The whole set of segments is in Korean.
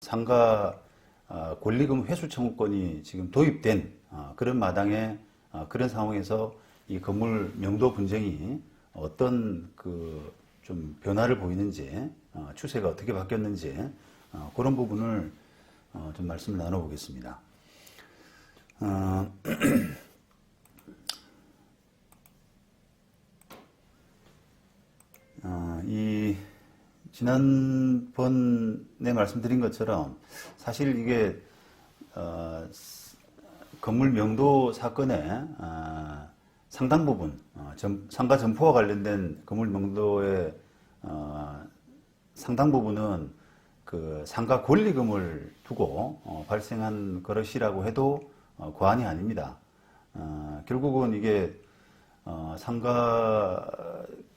상가 권리금 회수 청구권이 지금 도입된 그런 마당에 그런 상황에서 이 건물 명도 분쟁이 어떤 그 좀 변화를 보이는지 추세가 어떻게 바뀌었는지 그런 부분을 좀 말씀을 나눠보겠습니다. 이 지난번에 말씀드린 것처럼 사실 이게 건물 명도 사건의 상당 부분 상가 점포와 관련된 건물 명도의 상당 부분은 그 상가 권리금을 두고 발생한 것이라고 해도 과언이 아닙니다. 결국은 이게 상가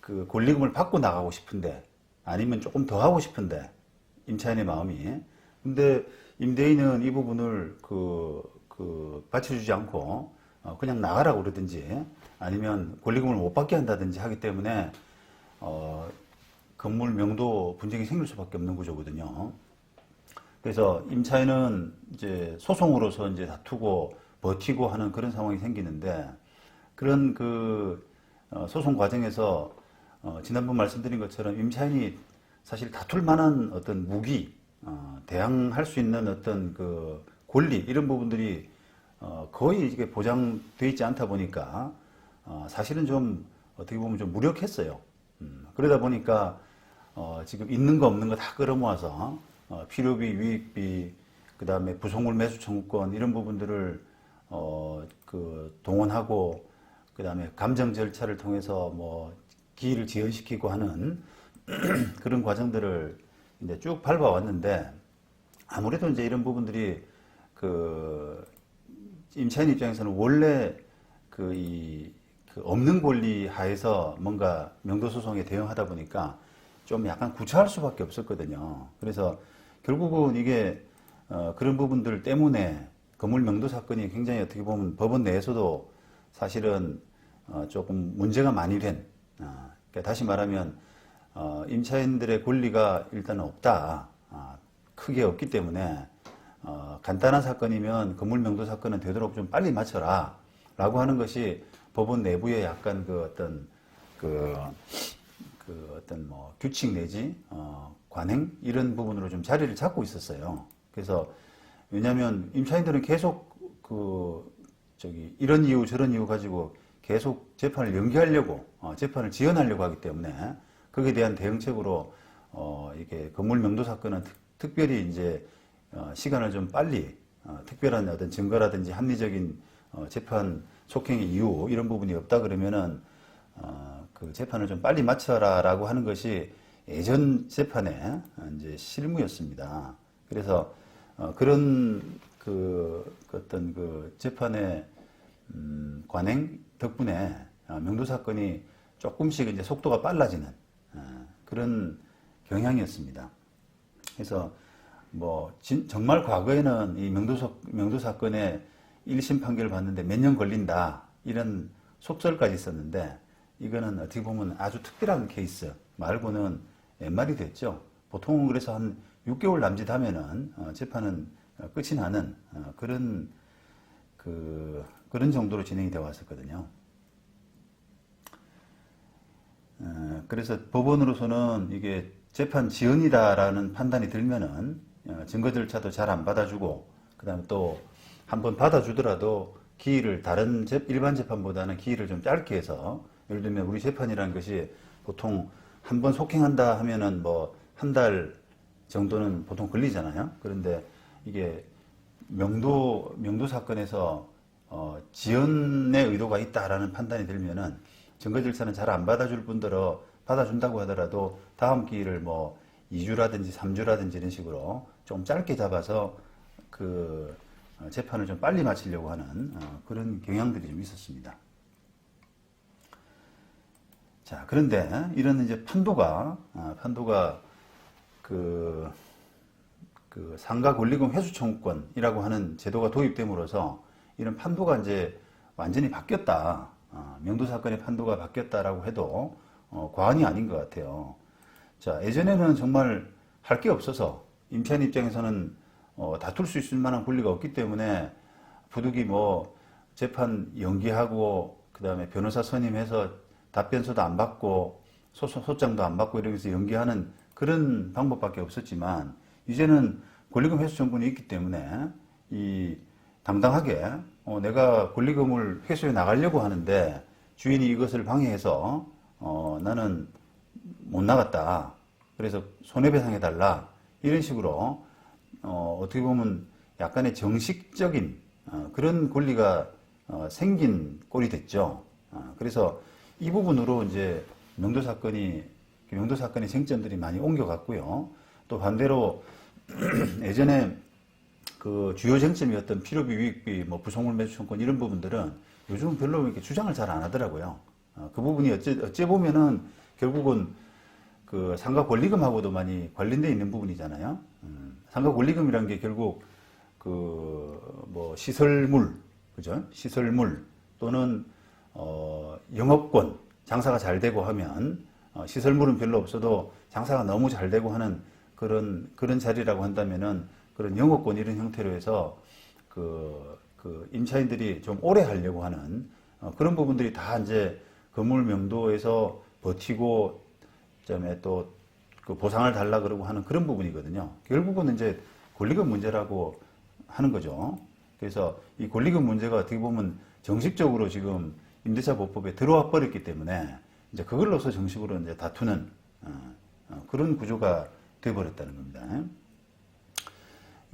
그 권리금을 받고 나가고 싶은데 아니면 조금 더 하고 싶은데 임차인의 마음이 근데 임대인은 이 부분을 받쳐주지 않고 그냥 나가라고 그러든지 아니면 권리금을 못 받게 한다든지 하기 때문에 건물 명도 분쟁이 생길 수밖에 없는 구조거든요. 그래서 임차인은 이제 소송으로서 이제 다투고 버티고 하는 그런 상황이 생기는데 그런 소송 과정에서 지난번 말씀드린 것처럼 임차인이 사실 다툴 만한 어떤 무기, 대항할 수 있는 어떤 그 권리 이런 부분들이 거의 이게 보장되어 있지 않다 보니까 사실은 좀 어떻게 보면 좀 무력했어요. 그러다 보니까 지금 있는 거 없는 거 다 끌어모아서 필요비, 유익비, 그 다음에 부속물 매수 청구권 이런 부분들을 동원하고 그 다음에 감정 절차를 통해서 뭐 기일을 지연시키고 하는 그런 과정들을 이제 쭉 밟아왔는데 아무래도 이제 이런 부분들이 임차인 입장에서는 원래 없는 권리 하에서 뭔가 명도소송에 대응하다 보니까 좀 약간 구차할 수밖에 없었거든요. 그래서 결국은 이게 그런 부분들 때문에 건물 명도 사건이 굉장히 어떻게 보면 법원 내에서도 사실은 조금 문제가 많이 된 그러니까 다시 말하면 임차인들의 권리가 일단은 없다. 크게 없기 때문에 간단한 사건이면 건물 명도 사건은 되도록 좀 빨리 맞춰라 라고 하는 것이 법원 내부의 약간 어떤 뭐 규칙 내지 관행 이런 부분으로 좀 자리를 잡고 있었어요. 그래서 왜냐하면 임차인들은 계속 이런 이유 저런 이유 가지고 계속 재판을 연기하려고 재판을 지연하려고 하기 때문에 거기에 대한 대응책으로 이게 건물 명도 사건은 특별히 이제 시간을 좀 빨리 특별한 어떤 증거라든지 합리적인 재판 속행의 이유 이런 부분이 없다 그러면은 그 재판을 좀 빨리 마쳐라라고 하는 것이 예전 재판의 이제 실무였습니다. 그래서 그런 어떤 재판의 관행 덕분에 명도 사건이 조금씩 이제 속도가 빨라지는 그런 경향이었습니다. 그래서 뭐 정말 과거에는 이 명도 사건에 1심 판결을 받는데 몇 년 걸린다 이런 속설까지 있었는데 이거는 어떻게 보면 아주 특별한 케이스 말고는 옛말이 됐죠. 보통은 그래서 한 6개월 남짓하면은 재판은 끝이 나는 그런 정도로 진행이 되어 왔었거든요. 그래서 법원으로서는 이게 재판 지연이다라는 판단이 들면은 증거 절차도 잘 안 받아주고 그다음에 또 한번 받아주더라도 기일을 다른 일반 재판보다는 기일을 좀 짧게 해서 예를 들면 우리 재판이라는 것이 보통 한 번 속행한다 하면은 뭐 한 달 정도는 보통 걸리잖아요. 그런데 이게 명도 사건에서 지연의 의도가 있다라는 판단이 들면은 증거 절차는 잘 안 받아줄 뿐더러 받아준다고 하더라도 다음 기일을 뭐 2주라든지 3주라든지 이런 식으로 좀 짧게 잡아서 재판을 좀 빨리 마치려고 하는 그런 경향들이 좀 있었습니다. 자, 그런데 이런 이제 판도가 상가 권리금 회수 청구권이라고 하는 제도가 도입됨으로써 이런 판도가 이제 완전히 바뀌었다. 명도 사건의 판도가 바뀌었다라고 해도 과언이 아닌 것 같아요. 자, 예전에는 정말 할 게 없어서 임차인 입장에서는 다툴 수 있을 만한 권리가 없기 때문에 부득이 뭐 재판 연기하고 그다음에 변호사 선임해서 답변서도 안 받고 소장도 안 받고 이러면서 연기하는 그런 방법밖에 없었지만 이제는 권리금 회수 청구권이 있기 때문에 이 당당하게 내가 권리금을 회수해 나가려고 하는데 주인이 이것을 방해해서 나는 못 나갔다. 그래서 손해배상해 달라. 이런 식으로 어떻게 보면 약간의 정식적인 그런 권리가 생긴 꼴이 됐죠. 그래서 이 부분으로 이제 명도 사건의 쟁점들이 많이 옮겨갔고요. 또 반대로 예전에 그 주요 쟁점이었던 필요비, 유익비, 뭐 부속물 매수 청구권 이런 부분들은 요즘은 별로 이렇게 주장을 잘 안 하더라고요. 그 부분이 어째 보면은 결국은 그 상가 권리금하고도 많이 관련되어 있는 부분이잖아요. 상가 권리금이란 게 결국 그 뭐 시설물, 그죠? 시설물 또는 영업권 장사가 잘 되고 하면 시설물은 별로 없어도 장사가 너무 잘 되고 하는 그런 자리라고 한다면은 그런 영업권 이런 형태로 해서 그 임차인들이 좀 오래 하려고 하는 그런 부분들이 다 이제 건물 명도에서 버티고 그다음에 또 그 보상을 달라 그러고 하는 그런 부분이거든요. 결국은 이제 권리금 문제라고 하는 거죠. 그래서 이 권리금 문제가 어떻게 보면 정식적으로 지금 임대차 보법에 들어와 버렸기 때문에 이제 그걸로서 정식으로 이제 다투는 그런 구조가 돼 버렸다는 겁니다.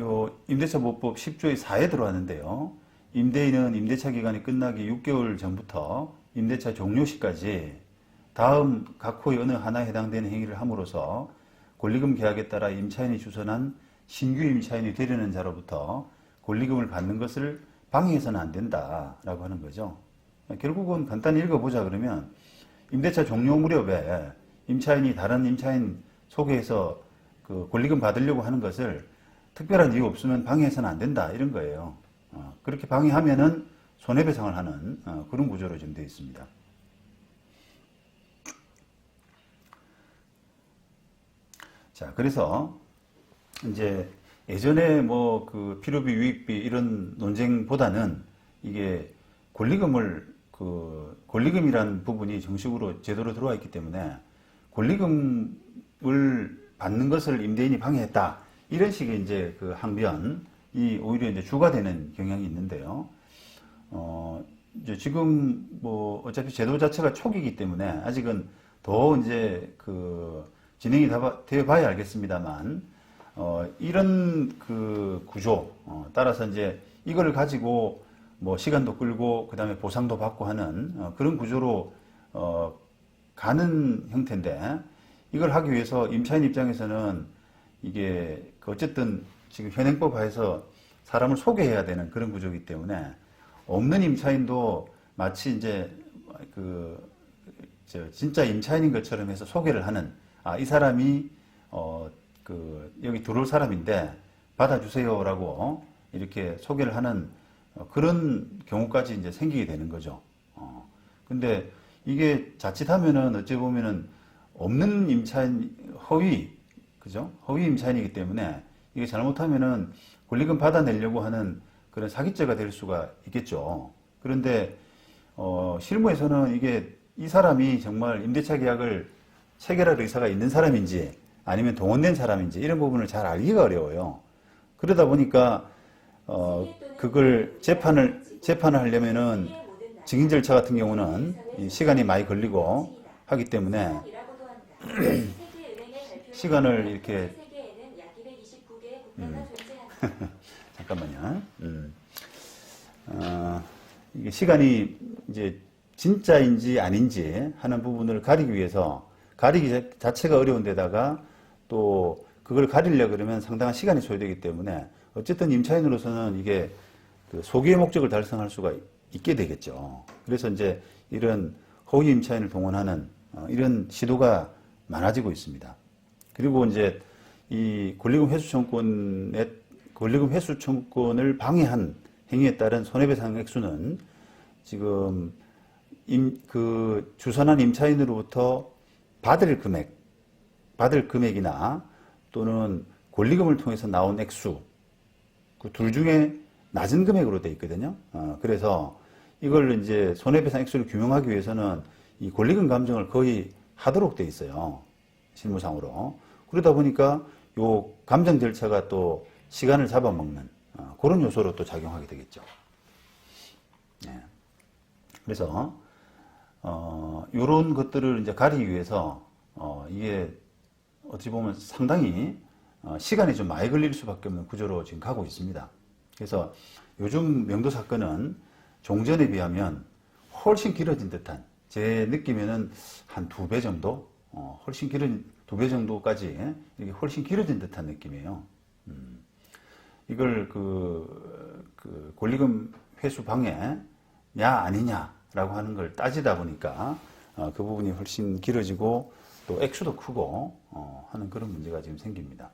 요 임대차 보법 10조의 4에 들어왔는데요. 임대인은 임대차 기간이 끝나기 6개월 전부터 임대차 종료 시까지 다음 각 호의 어느 하나에 해당되는 행위를 함으로써 권리금 계약에 따라 임차인이 주선한 신규 임차인이 되려는 자로부터 권리금을 받는 것을 방해해서는 안 된다라고 하는 거죠. 결국은 간단히 읽어보자 그러면 임대차 종료 무렵에 임차인이 다른 임차인 소개해서 그 권리금 받으려고 하는 것을 특별한 이유 없으면 방해해서는 안 된다 이런 거예요. 그렇게 방해하면은 손해배상을 하는 그런 구조로 지금 되어 있습니다. 자, 그래서 이제 예전에 뭐 그 필요비, 유익비 이런 논쟁보다는 이게 권리금이란 부분이 정식으로 제도로 들어와 있기 때문에 권리금을 받는 것을 임대인이 방해했다. 이런 식의 이제 그 항변이 오히려 이제 주가 되는 경향이 있는데요. 이제 지금 뭐 어차피 제도 자체가 초기이기 때문에 아직은 더 이제 그 진행이 되어 봐야 알겠습니다만, 이런 그 구조, 따라서 이제 이거를 가지고 뭐 시간도 끌고 그 다음에 보상도 받고 하는 그런 구조로 가는 형태인데 이걸 하기 위해서 임차인 입장에서는 이게 그 어쨌든 지금 현행법 하에서 사람을 소개해야 되는 그런 구조이기 때문에 없는 임차인도 마치 이제 진짜 임차인인 것처럼 해서 소개를 하는 이 사람이 여기 들어올 사람인데 받아주세요라고 이렇게 소개를 하는 그런 경우까지 이제 생기게 되는 거죠. 근데 이게 자칫하면은 어찌 보면은 없는 임차인 그죠? 허위 임차인이기 때문에 이게 잘못하면은 권리금 받아내려고 하는 그런 사기죄가 될 수가 있겠죠. 그런데 실무에서는 이게 이 사람이 정말 임대차 계약을 체결할 의사가 있는 사람인지 아니면 동원된 사람인지 이런 부분을 잘 알기가 어려워요. 그러다 보니까 그걸 재판을 하려면은 증인 절차 같은 경우는 시간이 많이 걸리고 하기 때문에 시간을 이렇게 잠깐만요. 이게 시간이 이제 진짜인지 아닌지 하는 부분을 가리기 위해서 가리기 자체가 어려운 데다가 또 그걸 가리려고 그러면 상당한 시간이 소요되기 때문에 어쨌든 임차인으로서는 이게 그 소기의 목적을 달성할 수가 있게 되겠죠. 그래서 이제 이런 허위 임차인을 동원하는 이런 시도가 많아지고 있습니다. 그리고 이제 이 권리금 회수 청구권을 방해한 행위에 따른 손해배상 액수는 지금 주선한 임차인으로부터 받을 금액이나 또는 권리금을 통해서 나온 액수, 그 둘 중에 낮은 금액으로 되어 있거든요. 그래서 이걸 이제 손해배상 액수를 규명하기 위해서는 이 권리금 감정을 거의 하도록 되어 있어요. 실무상으로. 그러다 보니까 요 감정 절차가 또 시간을 잡아먹는 그런 요소로 또 작용하게 되겠죠. 네. 그래서 이런 것들을 이제 가리기 위해서 이게 어찌 보면 상당히 시간이 좀 많이 걸릴 수밖에 없는 구조로 지금 가고 있습니다. 그래서 요즘 명도 사건은 종전에 비하면 훨씬 길어진 듯한, 제 느낌에는 한 2배 정도, 훨씬 길어진 2배 정도까지 이게 훨씬 길어진 듯한 느낌이에요. 이걸 그 권리금 회수 방해냐 아니냐라고 하는 걸 따지다 보니까 그 부분이 훨씬 길어지고 또 액수도 크고 하는 그런 문제가 지금 생깁니다.